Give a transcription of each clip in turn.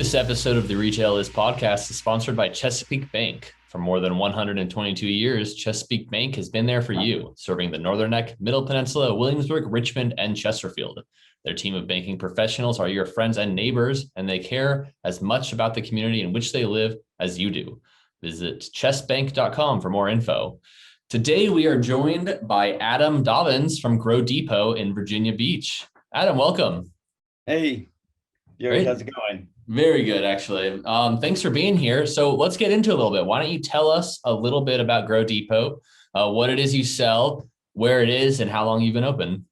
This episode of the Retail Is podcast is sponsored by Chesapeake Bank. For more than 122 years, Chesapeake Bank has been there for you, serving the Northern Neck, Middle Peninsula, Williamsburg, Richmond, and Chesterfield. Their team of banking professionals are your friends and neighbors, and they care as much about the community in which they live as you do. Visit chessbank.com for more info. Today, we are joined by Adam Dobbins from Grow Depot in Virginia Beach. Adam, welcome. Hey, Jerry, how's it going? Very good, actually. Thanks for being here. So let's get into it a little bit. Why don't you tell us a little bit about Grow Depot, what it is you sell, where it is, and how long you've been open?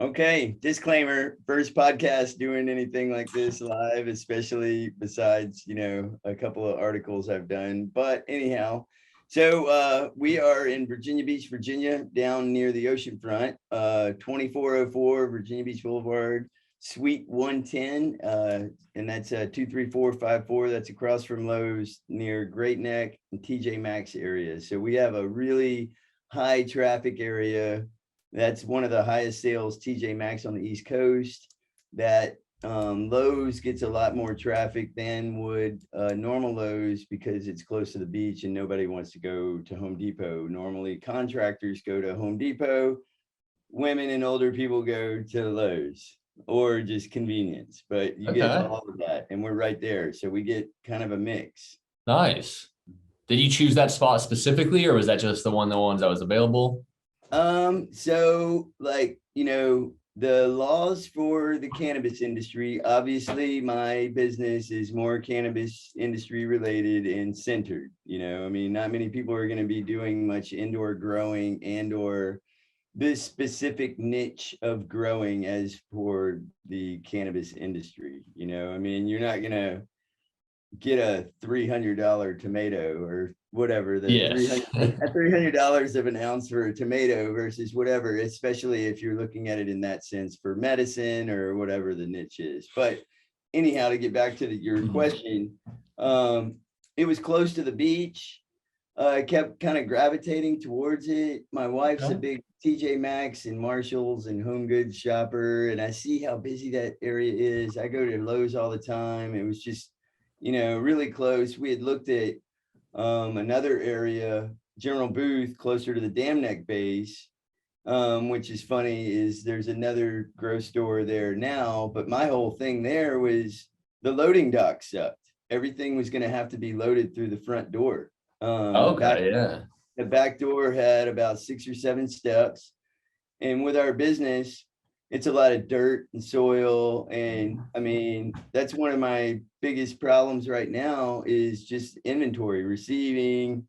Okay, disclaimer, first podcast doing anything like this live, especially besides, a couple of articles I've done. But anyhow, so we are in Virginia Beach, Virginia, down near the oceanfront, 2404 Virginia Beach Boulevard, Suite 110, and that's 23454. That's across from Lowe's near Great Neck and TJ Maxx area. So we have a really high traffic area. That's one of the highest sales TJ Maxx on the East Coast. That Lowe's gets a lot more traffic than would normal Lowe's because it's close to the beach and nobody wants to go to Home Depot. Normally contractors go to Home Depot, women and older people go to Lowe's or just convenience, but you get all of that and we're right there. So we get kind of a mix. Nice. Did you choose that spot specifically, or was that just the ones that was available? So the laws for the cannabis industry, obviously my business is more cannabis industry related and centered, not many people are going to be doing much indoor growing and or this specific niche of growing as for the cannabis industry. You're not going to get a $300 tomato or whatever, $300 of an ounce for a tomato versus whatever, especially if you're looking at it in that sense for medicine or whatever the niche is. But anyhow, to get back to your question, it was close to the beach. I kept kind of gravitating towards it. My wife's a big TJ Maxx and Marshalls and home goods shopper, and I see how busy that area is. I go to Lowe's all the time. It was just, really close. We had looked at another area, General Booth, closer to the Dam Neck base, which is funny, is there's another grow store there now, but my whole thing there was the loading dock sucked. Everything was going to have to be loaded through the front door. The back door had about 6 or 7 steps, and with our business, it's a lot of dirt and soil. And that's one of my biggest problems right now is just inventory receiving.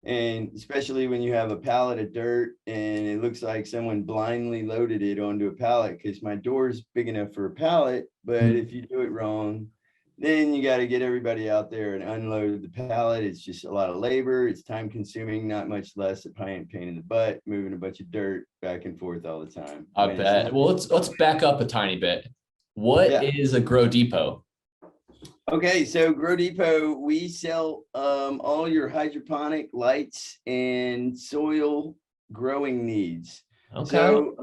And especially when you have a pallet of dirt and it looks like someone blindly loaded it onto a pallet, because my door is big enough for a pallet, but if you do it wrong, then you got to get everybody out there and unload the pallet. It's just a lot of labor. It's time consuming, not much less a pain in the butt, moving a bunch of dirt back and forth all the time. I bet. Well, let's back up a tiny bit. What is a Grow Depot? Okay, so Grow Depot, we sell all your hydroponic lights and soil growing needs. Okay. So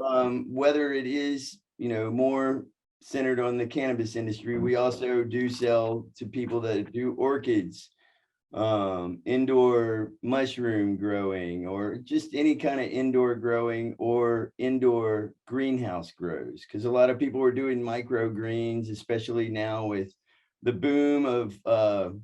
whether it is, more centered on the cannabis industry, we also do sell to people that do orchids, indoor mushroom growing, or just any kind of indoor growing or indoor greenhouse grows, because a lot of people are doing microgreens, especially now with the boom of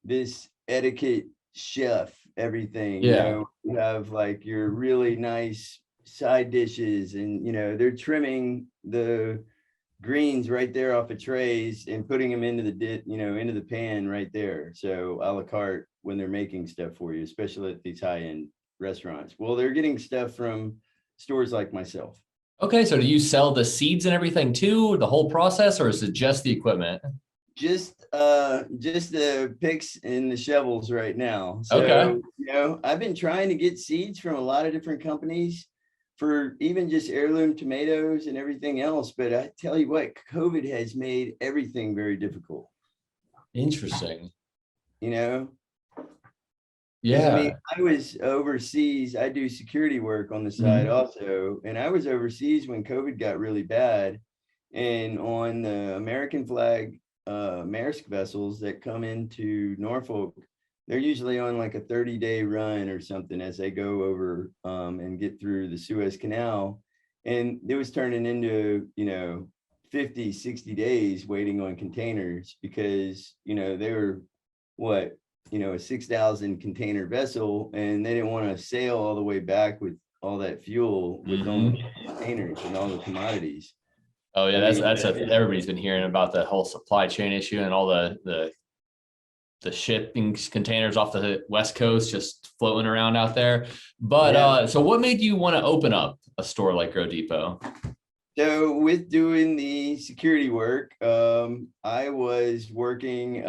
this etiquette chef everything. You have like your really nice side dishes, and they're trimming the greens right there off of trays and putting them into the pan right there. So a la carte when they're making stuff for you, especially at these high-end restaurants. Well, they're getting stuff from stores like myself. Okay, so do you sell the seeds and everything too, the whole process, or is it just the equipment? Just the picks and the shovels right now. So, I've been trying to get seeds from a lot of different companies for even just heirloom tomatoes and everything else. But I tell you what, COVID has made everything very difficult. Interesting. Yeah. I was overseas. I do security work on the side also. And I was overseas when COVID got really bad. And on the American flag Maersk vessels that come into Norfolk. They're usually on like a 30-day run or something as they go over and get through the Suez Canal. And it was turning into, 50, 60 days waiting on containers because, they were what, a 6,000 container vessel, and they didn't want to sail all the way back with all that fuel with only containers and all the commodities. Oh yeah, I that's mean, everybody's been hearing about the whole supply chain issue and all the shipping containers off the West Coast just floating around out there. But yeah. so what made you want to open up a store like Grow Depot? So with doing the security work, I was working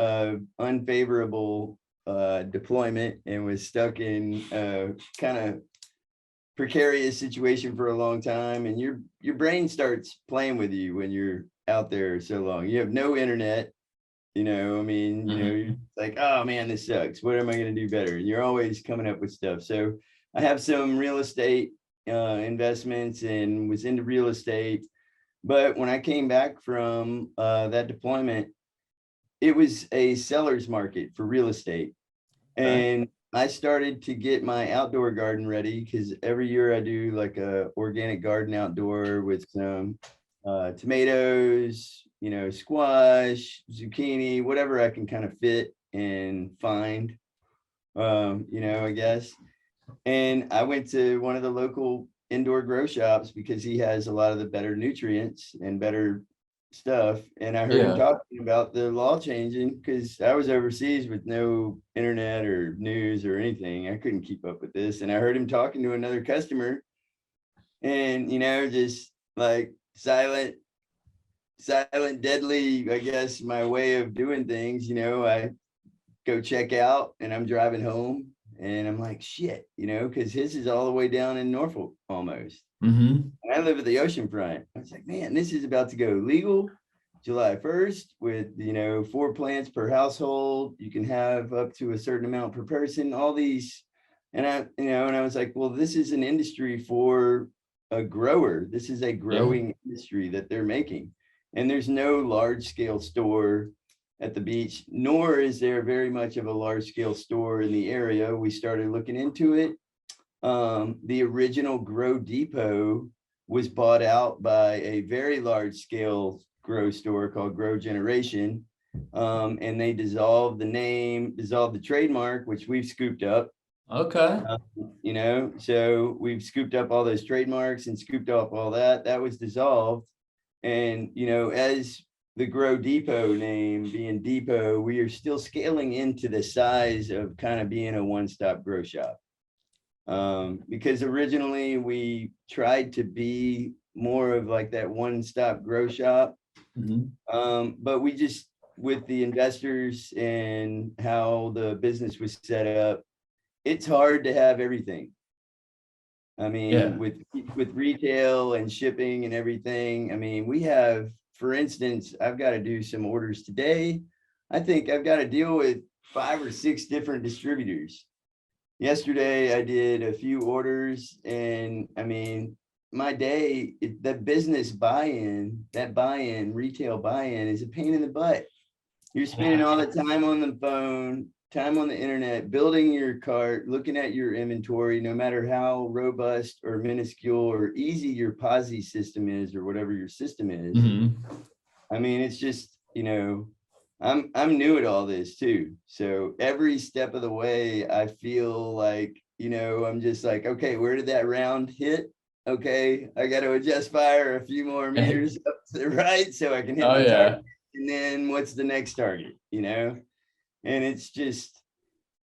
unfavorable deployment and was stuck in kind of precarious situation for a long time. And your brain starts playing with you when you're out there so long. You have no internet, you're like, oh man, this sucks. What am I going to do better? And you're always coming up with stuff. So I have some real estate investments and was into real estate. But when I came back from that deployment, it was a seller's market for real estate. And I started to get my outdoor garden ready because every year I do like a organic garden outdoor with some tomatoes, squash, zucchini, whatever I can kind of fit and find, I guess. And I went to one of the local indoor grow shops because he has a lot of the better nutrients and better stuff. And I heard him talking about the law changing because I was overseas with no internet or news or anything. I couldn't keep up with this. And I heard him talking to another customer and, just like silent, deadly, I guess, my way of doing things. I go check out and I'm driving home and I'm like, shit, because his is all the way down in Norfolk almost. And I live at the ocean front. I was like, man, this is about to go legal July 1st with, 4 plants per household. You can have up to a certain amount per person, all these. And I was like, well, this is an industry for a grower. This is a growing industry that they're making. And there's no large scale store at the beach, nor is there very much of a large scale store in the area. We started looking into it. The original Grow Depot was bought out by a very large scale grow store called Grow Generation. And they dissolved the name, dissolved the trademark, which we've scooped up. Okay. So we've scooped up all those trademarks and scooped up all that. That was dissolved. And, as the Grow Depot name being Depot, we are still scaling into the size of kind of being a one-stop grow shop. Because originally we tried to be more of like that one-stop grow shop. But we just, with the investors and how the business was set up, it's hard to have everything. I mean, with retail and shipping and everything, I mean, we have, for instance, I've got to do some orders today. I think I've got to deal with 5 or 6 different distributors. Yesterday, I did a few orders and I mean, my day, the business buy-in, retail buy-in is a pain in the butt. You're spending all the time on the phone, time on the internet, building your cart, looking at your inventory, no matter how robust or minuscule or easy your POSI system is or whatever your system is. I mean, it's just, I'm new at all this too. So every step of the way, I feel like, I'm just like, okay, where did that round hit? Okay, I got to adjust fire a few more meters up to the right so I can hit my target. And then what's the next target, And it's just,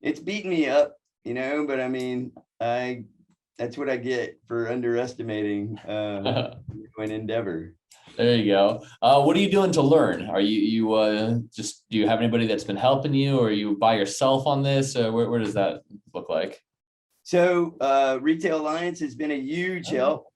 it's beating me up, but I mean, that's what I get for underestimating an endeavor. There you go. What are you doing to learn? Are you just, do you have anybody that's been helping you, or are you by yourself on this? Where does that look like? So Retail Alliance has been a huge help.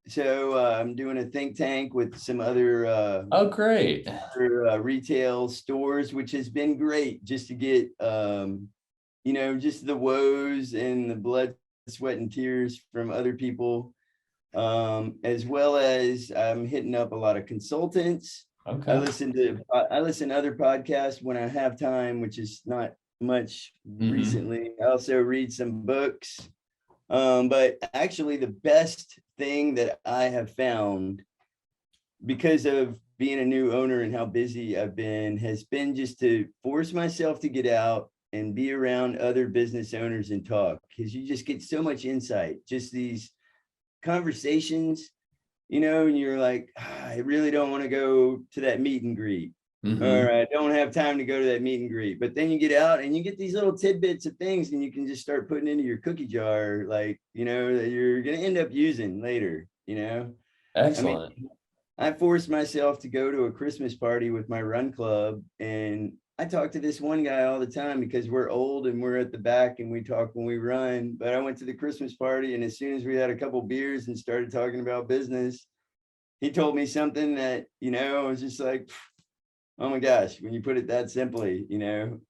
So I'm doing a think tank with some other great. Retail stores, which has been great just to get just the woes and the blood, sweat, and tears from other people, as well as I'm hitting up a lot of consultants Okay. I listen to other podcasts when I have time, which is not much recently. I also read some books. But actually the best thing that I have found, because of being a new owner and how busy I've been, has been just to force myself to get out and be around other business owners and talk, because you just get so much insight, just these conversations, and you're like, I really don't want to go to that meet and greet, or I don't have time to go to that meet and greet. But then you get out and you get these little tidbits of things, and you can just start putting into your cookie jar, like, that you're going to end up using later, Excellent. I mean, I forced myself to go to a Christmas party with my run club, and I talk to this one guy all the time because we're old and we're at the back and we talk when we run. But I went to the Christmas party, and as soon as we had a couple beers and started talking about business, he told me something that, I was just like, oh my gosh, when you put it that simply,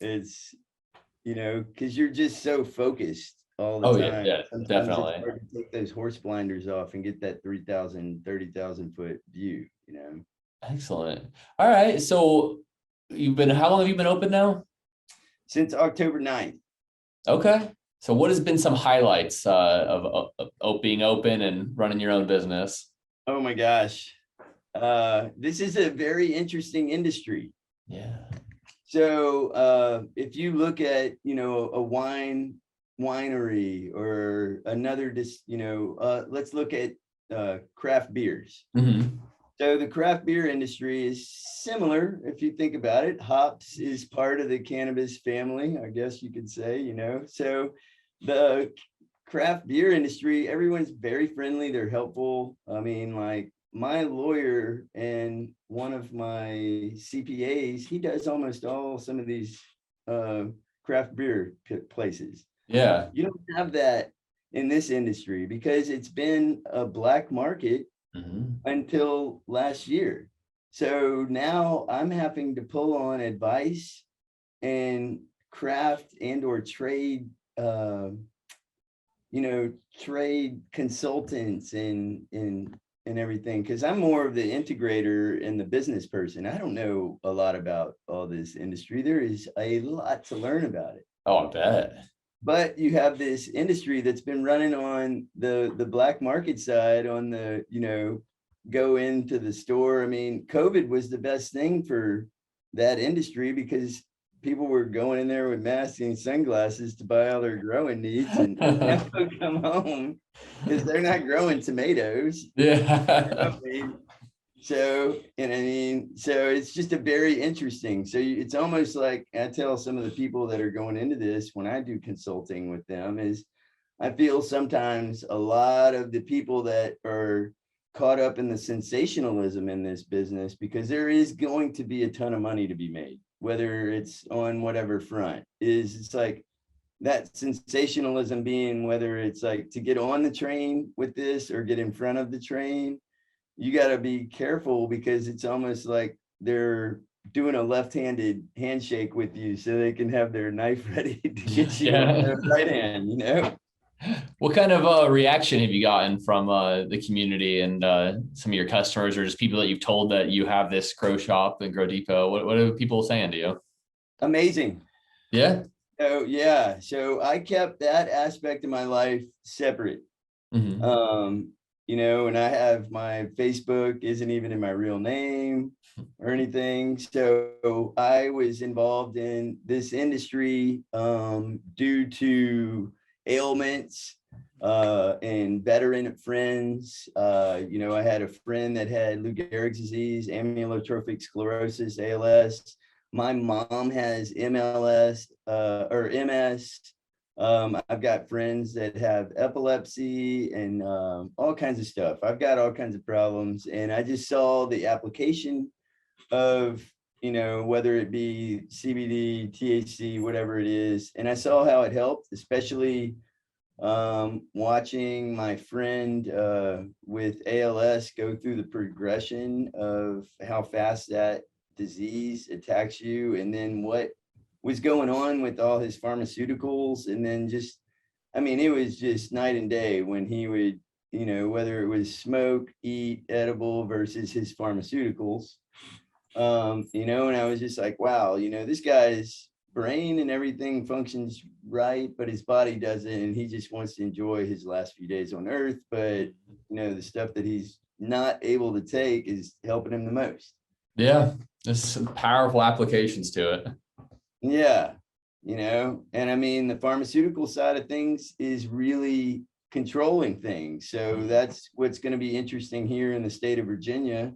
it's, because you're just so focused all the time. Yeah, Sometimes definitely. it's hard to take those horse blinders off and get that 30,000 foot view, Excellent. All right. So how long have you been open now? Since October 9th. Okay. So what has been some highlights of being open and running your own business? Oh my gosh. This is a very interesting industry. Yeah. So if you look at, a winery or another, let's look at craft beers. So the craft beer industry is similar, if you think about it. Hops is part of the cannabis family, I guess you could say, So the craft beer industry, everyone's very friendly. They're helpful. I mean, like my lawyer and one of my CPAs, he does almost some of these craft beer places. Yeah. You don't have that in this industry because it's been a black market until last year. So now I'm having to pull on advice and craft and or trade trade consultants and everything, because I'm more of the integrator and the business person. I don't know a lot about all this industry. There is a lot to learn about it. Oh, I bet. But you have this industry that's been running on the black market side, on the, go into the store. I mean, COVID was the best thing for that industry because people were going in there with masks and sunglasses to buy all their growing needs, and now come home because they're not growing tomatoes. Yeah. So it's just a very interesting. So it's almost like I tell some of the people that are going into this when I do consulting with them is I feel sometimes a lot of the people that are caught up in the sensationalism in this business, because there is going to be a ton of money to be made, whether it's on whatever front, it's like that sensationalism being, whether it's like to get on the train with this or get in front of the train, you got to be careful because it's almost like they're doing a left-handed handshake with you so they can have their knife ready to get you with their right hand, What kind of reaction have you gotten from the community and some of your customers, or just people that you've told that you have this grow shop and grow depot? What are people saying to you? Amazing. Yeah. So yeah, so I kept that aspect of my life separate. And I have my Facebook isn't even in my real name or anything. So I was involved in this industry due to ailments and veteran friends. I had a friend that had Lou Gehrig's disease, amyotrophic sclerosis, ALS. My mom has MLS or MS. I've got friends that have epilepsy and all kinds of stuff. I've got all kinds of problems, and I just saw the application of, whether it be CBD, THC, whatever it is. And I saw how it helped, especially watching my friend with ALS go through the progression of how fast that disease attacks you, and then what was going on with all his pharmaceuticals. And then it was just night and day when he would, whether it was smoke, eat, edible versus his pharmaceuticals. And I was just like, wow, this guy's brain and everything functions right, but his body doesn't, and he just wants to enjoy his last few days on earth. But the stuff that he's not able to take is helping him the most. Yeah, there's some powerful applications to it. Yeah, and I mean, the pharmaceutical side of things is really controlling things. So that's what's going to be interesting here in the state of Virginia,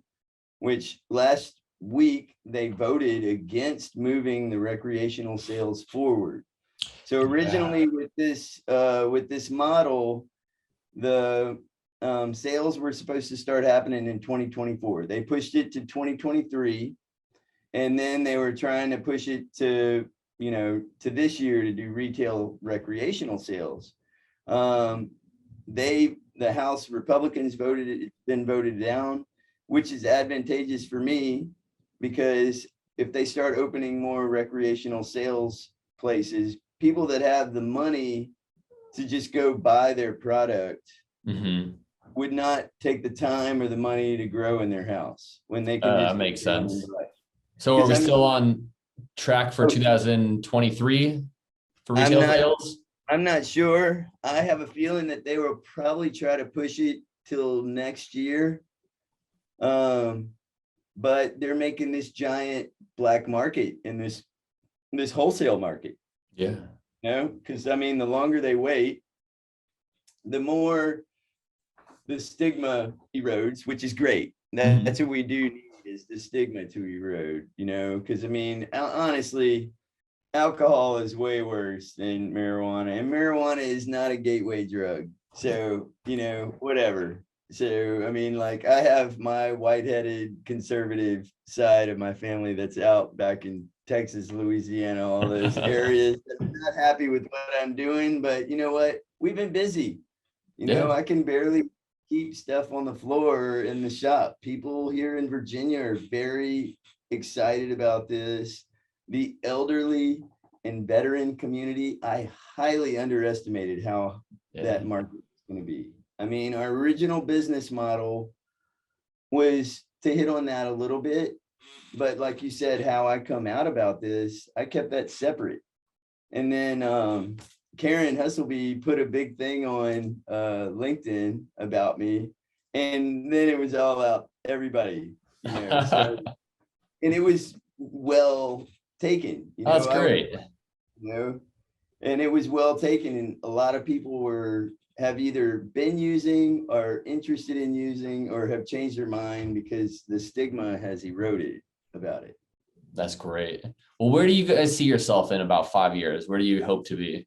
which last week they voted against moving the recreational sales forward. So originally with this model, the sales were supposed to start happening in 2024. They pushed it to 2023, and then they were trying to push it to this year to do retail recreational sales. The House Republicans it's been voted down, which is advantageous for me, because if they start opening more recreational sales places, people that have the money to just go buy their product would not take the time or the money to grow in their house when they can just that makes sense. So are we still on track for 2023 for retail sales? I'm not sure. I have a feeling that they will probably try to push it till next year. But they're making this giant black market in this wholesale market. Yeah. Because I mean, the longer they wait, the more the stigma erodes, which is great. That's what we do need, is the stigma to erode, because I mean, honestly, alcohol is way worse than marijuana, and marijuana is not a gateway drug. So, whatever. So, I mean, like, I have my white-headed conservative side of my family that's out back in Texas, Louisiana, all those areas. I'm not happy with what I'm doing, but you know what? We've been busy. I can barely keep stuff on the floor in the shop. People here in Virginia are very excited about this. The elderly and veteran community, I highly underestimated how that market is going to be. I mean, our original business model was to hit on that a little bit, but like you said, how I come out about this, I kept that separate. And then Karen Hustleby put a big thing on LinkedIn about me, and then it was all about everybody, so, and it was well taken. That's great. And it was well taken, and a lot of people have either been using or interested in using or have changed their mind because the stigma has eroded about it. That's great. Well, where do you guys see yourself in about 5 years? Where do you hope to be?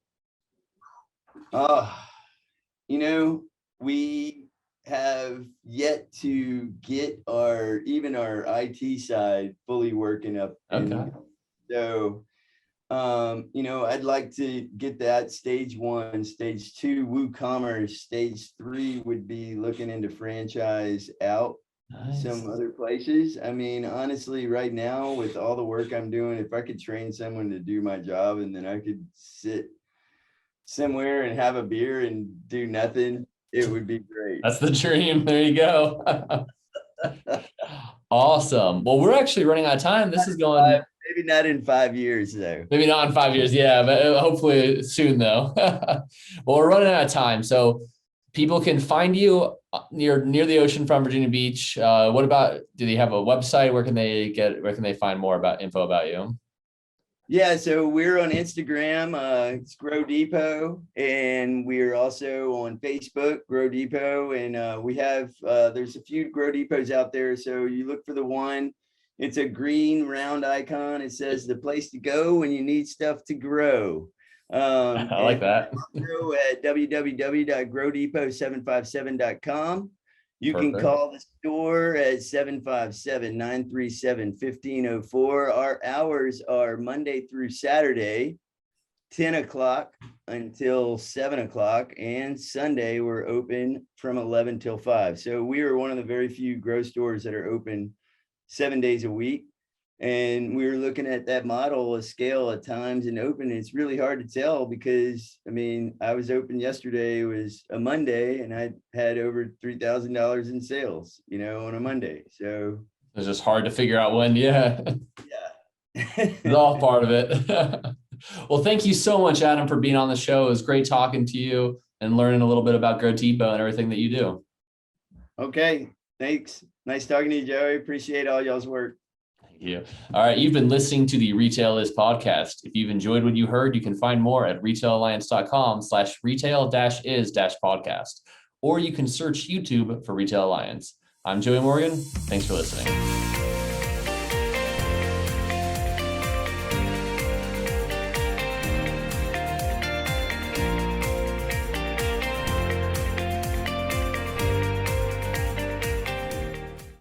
We have yet to get our IT side fully working up. Okay. So, I'd like to get that stage 1, stage 2, WooCommerce. Stage 3 would be looking into franchise out. Nice. Some other places. I mean, honestly, right now with all the work I'm doing, if I could train someone to do my job and then I could sit somewhere and have a beer and do nothing, it would be great. That's the dream. There you go. Awesome. Well, we're actually running out of time. This is going maybe not in 5 years though. Maybe not in 5 years. Yeah, but hopefully soon though. Well, we're running out of time. So people can find you near the ocean from Virginia Beach. What about, do they have a website? Where can they find more info about you? Yeah, so we're on Instagram, it's Grow Depot, and we're also on Facebook, Grow Depot, and we have, there's a few Grow Depots out there, so you look for the one, it's a green round icon, it says the place to go when you need stuff to grow. I like that. At www.growdepot757.com. You Perfect. can call the store at 757-937-1504. Our hours are Monday through Saturday, 10 o'clock until 7 o'clock, and Sunday we're open from 11 till 5. So we are one of the very few grow stores that are open 7 days a week. And we were looking at that model, a scale at times and open. It's really hard to tell because, I mean, I was open yesterday, it was a Monday, and I had over $3,000 in sales, on a Monday. So It's just hard to figure out when. Yeah, Yeah. it's all part of it. Well, thank you so much, Adam, for being on the show. It was great talking to you and learning a little bit about GrowTepo and everything that you do. Okay, thanks. Nice talking to you, Joey. Appreciate all y'all's work. Thank you. All right, you've been listening to the Retail Is podcast. If you've enjoyed what you heard, you can find more at retailalliance.com/retail-is-podcast, or you can search YouTube for Retail Alliance. I'm Joey Morgan. Thanks for listening.